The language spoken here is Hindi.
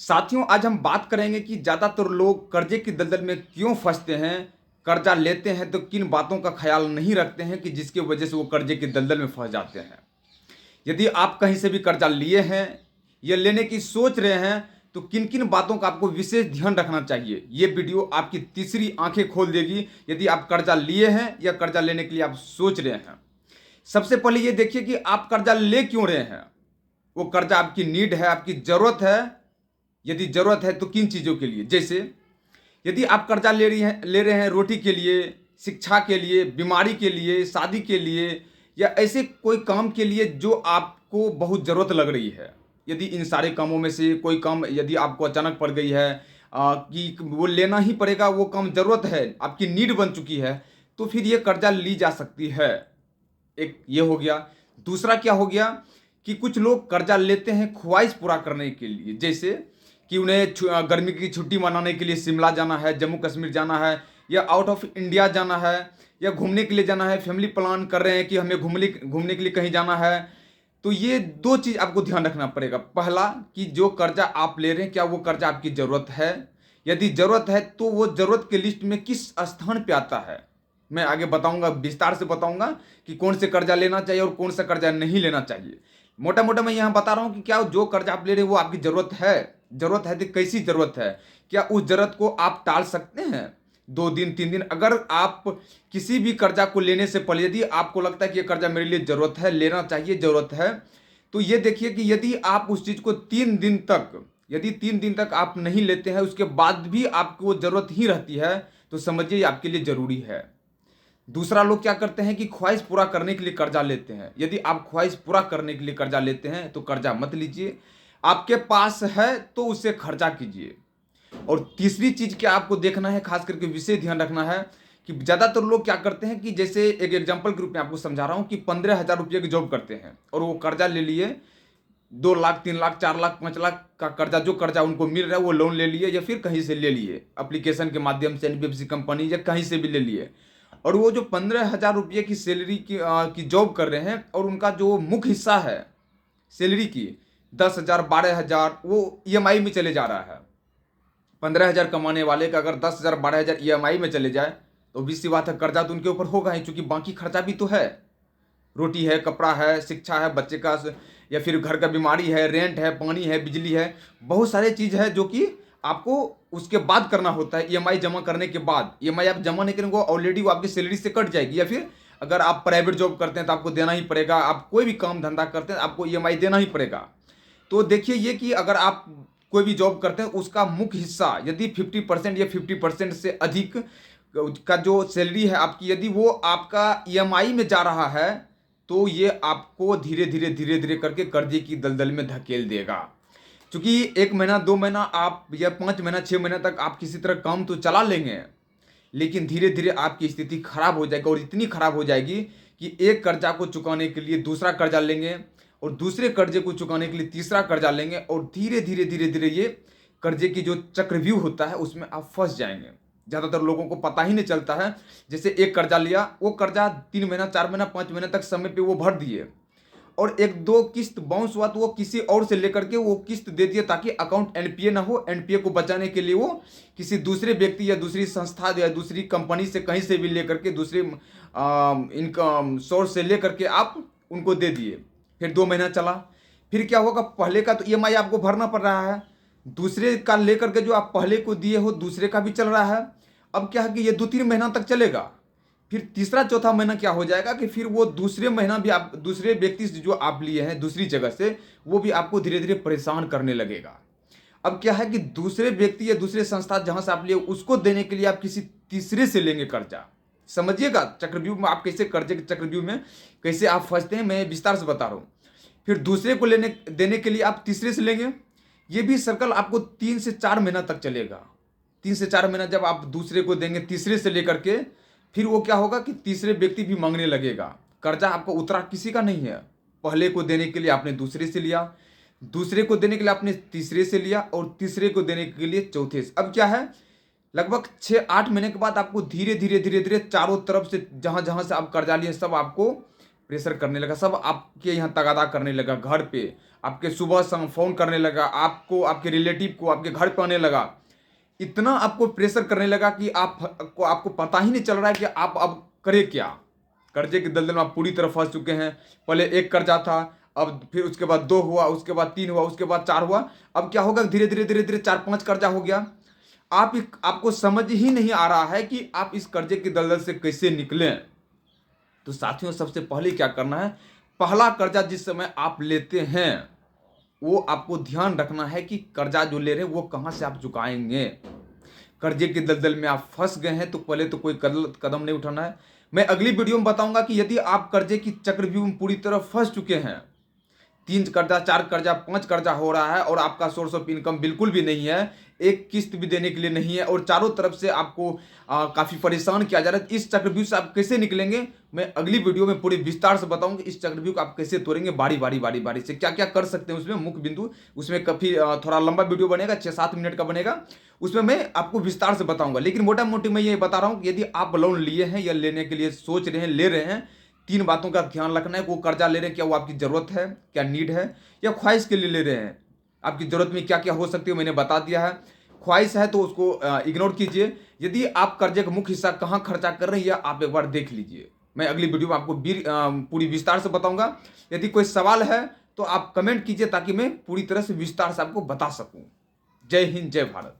साथियों, आज हम बात करेंगे कि ज़्यादातर लोग कर्जे की दलदल में क्यों फंसते हैं। कर्जा लेते हैं तो किन बातों का ख्याल नहीं रखते हैं कि जिसकी वजह से वो कर्जे की दलदल में फंस जाते हैं। यदि आप कहीं से भी कर्जा लिए हैं या लेने की सोच रहे हैं तो किन किन बातों का आपको विशेष ध्यान रखना चाहिए। ये वीडियो आपकी तीसरी आंखें खोल देगी यदि आप कर्जा लिए हैं या कर्जा लेने के लिए आप सोच रहे हैं। सबसे पहले ये देखिए कि आप कर्जा ले क्यों रहे हैं। वो कर्जा आपकी नीड है, आपकी ज़रूरत है। यदि ज़रूरत है तो किन चीज़ों के लिए, जैसे यदि आप कर्जा ले रहे हैं रोटी के लिए, शिक्षा के लिए, बीमारी के लिए, शादी के लिए या ऐसे कोई काम के लिए जो आपको बहुत ज़रूरत लग रही है। यदि इन सारे कामों में से कोई काम यदि आपको अचानक पड़ गई है कि वो लेना ही पड़ेगा, वो काम ज़रूरत है, आपकी नीड बन चुकी है, तो फिर ये कर्जा ली जा सकती है। एक ये हो गया। दूसरा क्या हो गया कि कुछ लोग कर्जा लेते हैं ख्वाहिश पूरा करने के लिए, जैसे कि उन्हें गर्मी की छुट्टी मनाने के लिए शिमला जाना है, जम्मू कश्मीर जाना है या आउट ऑफ इंडिया जाना है या घूमने के लिए जाना है। फैमिली प्लान कर रहे हैं कि हमें घूमने के लिए कहीं जाना है। तो ये दो चीज़ आपको ध्यान रखना पड़ेगा। पहला कि जो कर्जा आप ले रहे हैं क्या वो कर्जा आपकी ज़रूरत है। यदि ज़रूरत है तो वो ज़रूरत के लिस्ट में किस स्थान पे आता है। मैं आगे बताऊंगा, विस्तार से बताऊंगा कि कौन से कर्जा लेना चाहिए और कौन सा कर्जा नहीं लेना चाहिए। मोटा मोटा मैं यहाँ बता रहा हूँ कि क्या जो कर्जा आप ले रहे हैं वो आपकी ज़रूरत है। ज़रूरत है तो कैसी ज़रूरत है, क्या उस ज़रूरत को आप टाल सकते हैं 2 दिन 3 दिन। अगर आप किसी भी कर्जा को लेने से पहले यदि आपको लगता है कि ये कर्जा मेरे लिए ज़रूरत है, लेना चाहिए, ज़रूरत है, तो ये देखिए कि यदि आप उस चीज़ को 3 दिन तक, यदि 3 दिन तक आप नहीं लेते हैं, उसके बाद भी आपको ज़रूरत ही रहती है, तो समझिए ये आपके लिए ज़रूरी है। दूसरा, लोग क्या करते हैं कि ख्वाहिश पूरा करने के लिए कर्जा लेते हैं। यदि आप ख्वाहिश पूरा करने के लिए कर्जा लेते हैं तो कर्जा मत लीजिए। आपके पास है तो उससे खर्चा कीजिए। और तीसरी चीज क्या आपको देखना है, खास करके विशेष ध्यान रखना है कि ज्यादातर लोग क्या करते हैं कि जैसे एक एग्जांपल के रूप में आपको समझा रहा हूं कि 15,000 रुपये की जॉब करते हैं और वो कर्जा ले लिए 2 लाख 3 लाख 4 लाख 5 लाख का कर्जा, जो कर्जा उनको मिल रहा है वो लोन ले लिए या फिर कहीं से ले लिए, एप्लीकेशन के माध्यम से, एनबीएफसी कंपनी या कहीं से भी ले लिए। और वो जो 15,000 रुपये की सैलरी की जॉब कर रहे हैं और उनका जो मुख्य हिस्सा है सैलरी की 10,000 12,000 वो ईएमआई में चले जा रहा है। 15,000 कमाने वाले का अगर 10,000 12,000 ईएमआई में चले जाए तो obvious सी बात है कर्जा तो उनके ऊपर होगा ही, क्योंकि बाकी खर्चा भी तो है। रोटी है, कपड़ा है, शिक्षा है बच्चे का, या फिर घर का बीमारी है, रेंट है, पानी है, बिजली है, बहुत सारे चीज़ है जो कि आपको उसके बाद करना होता है। ईएमआई जमा करने के बाद, ईएमआई आप जमा नहीं करेंगे ऑलरेडी वो आपकी सैलरी से कट जाएगी, या फिर अगर आप प्राइवेट जॉब करते हैं तो आपको देना ही पड़ेगा। आप कोई भी काम धंधा करते हैं आपको ईएमआई देना ही पड़ेगा। तो देखिए ये कि अगर आप कोई भी जॉब करते हैं उसका मुख्य हिस्सा यदि 50% या 50% से अधिक का जो सैलरी है आपकी, यदि वो आपका ईएमआई में जा रहा है तो ये आपको धीरे धीरे धीरे धीरे करके कर्जे की दलदल में धकेल देगा। क्योंकि 1 महीना 2 महीना आप या 5 महीना 6 महीना तक आप किसी तरह काम तो चला लेंगे, लेकिन धीरे धीरे आपकी स्थिति खराब हो जाएगी और इतनी खराब हो जाएगी कि एक कर्जा को चुकाने के लिए दूसरा कर्जा लेंगे और दूसरे कर्जे को चुकाने के लिए तीसरा कर्जा लेंगे और धीरे धीरे धीरे धीरे ये कर्जे की जो चक्रव्यूह होता है उसमें आप फंस जाएंगे। ज़्यादातर लोगों को पता ही नहीं चलता है। जैसे एक कर्जा लिया, वो कर्जा 3 महीना 4 महीना 5 महीने तक समय पे वो भर दिए और 1-2 किस्त बाउंस हुआ तो वो किसी और से लेकर के वो किस्त दे दिए ताकि अकाउंट एनपीए ना हो। एनपीए को बचाने के लिए वो किसी दूसरे व्यक्ति या दूसरी संस्था या दूसरी कंपनी से कहीं से भी लेकर के दूसरे इनकम सोर्स से लेकर के आप उनको दे दिए। फिर 2 महीना चला, फिर क्या होगा, पहले का तो ईएमआई आपको भरना पड़ रहा है, दूसरे का लेकर के जो आप पहले को दिए हो दूसरे का भी चल रहा है। अब क्या है कि ये 2-3 महीना तक चलेगा। फिर तीसरा चौथा महीना क्या हो जाएगा कि फिर वो दूसरे महीना भी आप दूसरे व्यक्ति से जो आप लिए हैं दूसरी जगह से वो भी आपको धीरे धीरे परेशान करने लगेगा। अब क्या है कि दूसरे व्यक्ति या दूसरे संस्था जहां से आप लिए उसको देने के लिए आप किसी तीसरे से लेंगे कर्जा। समझिएगा चक्रव्यूह में आप कैसे, कर्जे के चक्रव्यूह में कैसे आप फंसते हैं, मैं विस्तार से बता रहा हूँ। फिर दूसरे को लेने देने के लिए आप तीसरे से लेंगे। ये भी सर्कल आपको 3 से 4 महीना तक चलेगा। 3 से 4 महीना जब आप दूसरे को देंगे तीसरे से लेकर के, फिर वो क्या होगा कि तीसरे व्यक्ति भी मांगने लगेगा। कर्जा आपको उतरा किसी का नहीं है। पहले को देने के लिए आपने दूसरे से लिया, दूसरे को देने के लिए आपने तीसरे से लिया और तीसरे को देने के लिए चौथे से। अब क्या है, लगभग 6-8 महीने के बाद आपको धीरे धीरे धीरे धीरे चारों तरफ से जहां जहां से आप कर्जा लिए सब आपको प्रेशर करने लगा, सब आपके यहाँ तगादा करने लगा, घर पे आपके सुबह शाम फ़ोन करने लगा, आपको, आपके रिलेटिव को आपके घर पे आने लगा, इतना आपको प्रेशर करने लगा कि आपको पता ही नहीं चल रहा है कि आप अब करें क्या। कर्जे के दलदल में आप पूरी तरह फंस चुके हैं। पहले एक कर्जा था, अब फिर उसके बाद 2 हुआ, उसके बाद 3 हुआ, उसके बाद 4 हुआ, अब क्या होगा, धीरे धीरे धीरे धीरे 4-5 कर्जा हो गया। आपको समझ ही नहीं आ रहा है कि आप इस कर्जे के दलदल से कैसे निकलें। तो साथियों, सबसे पहले क्या करना है, पहला कर्जा जिस समय आप लेते हैं वो आपको ध्यान रखना है कि कर्जा जो ले रहे हैं वो कहाँ से आप चुकाएंगे। कर्जे के दलदल में आप फंस गए हैं तो पहले तो कोई कदम नहीं उठाना है। मैं अगली वीडियो में बताऊंगा कि यदि आप कर्जे की चक्रव्यूह में पूरी तरह फंस चुके हैं, 3 कर्जा, 4 कर्जा, 5 कर्जा हो रहा है और आपका सोर्स ऑफ इनकम बिल्कुल भी नहीं है, एक किस्त भी देने के लिए नहीं है और चारों तरफ से आपको काफ़ी परेशान किया जा रहा है, इस चक्रव्यूह से आप कैसे निकलेंगे, मैं अगली वीडियो में पूरे विस्तार से बताऊंगा। इस चक्रव्यूह को आप कैसे तोड़ेंगे, बारी बारी से क्या क्या कर सकते हैं, उसमें मुख्य बिंदु, उसमें काफ़ी थोड़ा लंबा वीडियो बनेगा, 6-7 मिनट का बनेगा, उसमें मैं आपको विस्तार से बताऊंगा। लेकिन मोटा मोटी मैं ये बता रहा हूँ कि यदि आप लोन लिए हैं या लेने के लिए सोच रहे हैं, ले रहे हैं, 3 बातों का ध्यान रखना है। वो कर्जा ले रहे हैं, क्या वो आपकी ज़रूरत है, क्या नीड है, या ख्वाहिश के लिए ले रहे हैं। आपकी ज़रूरत में क्या क्या हो सकती है मैंने बता दिया है, ख्वाहिश है तो उसको इग्नोर कीजिए। यदि आप कर्जे का मुख्य हिस्सा कहाँ खर्चा कर रहे हैं या आप एक बार देख लीजिए। मैं अगली वीडियो में आपको पूरी विस्तार से बताऊंगा। यदि कोई सवाल है तो आप कमेंट कीजिए ताकि मैं पूरी तरह से विस्तार से आपको बता सकूं। जय हिंद, जय भारत।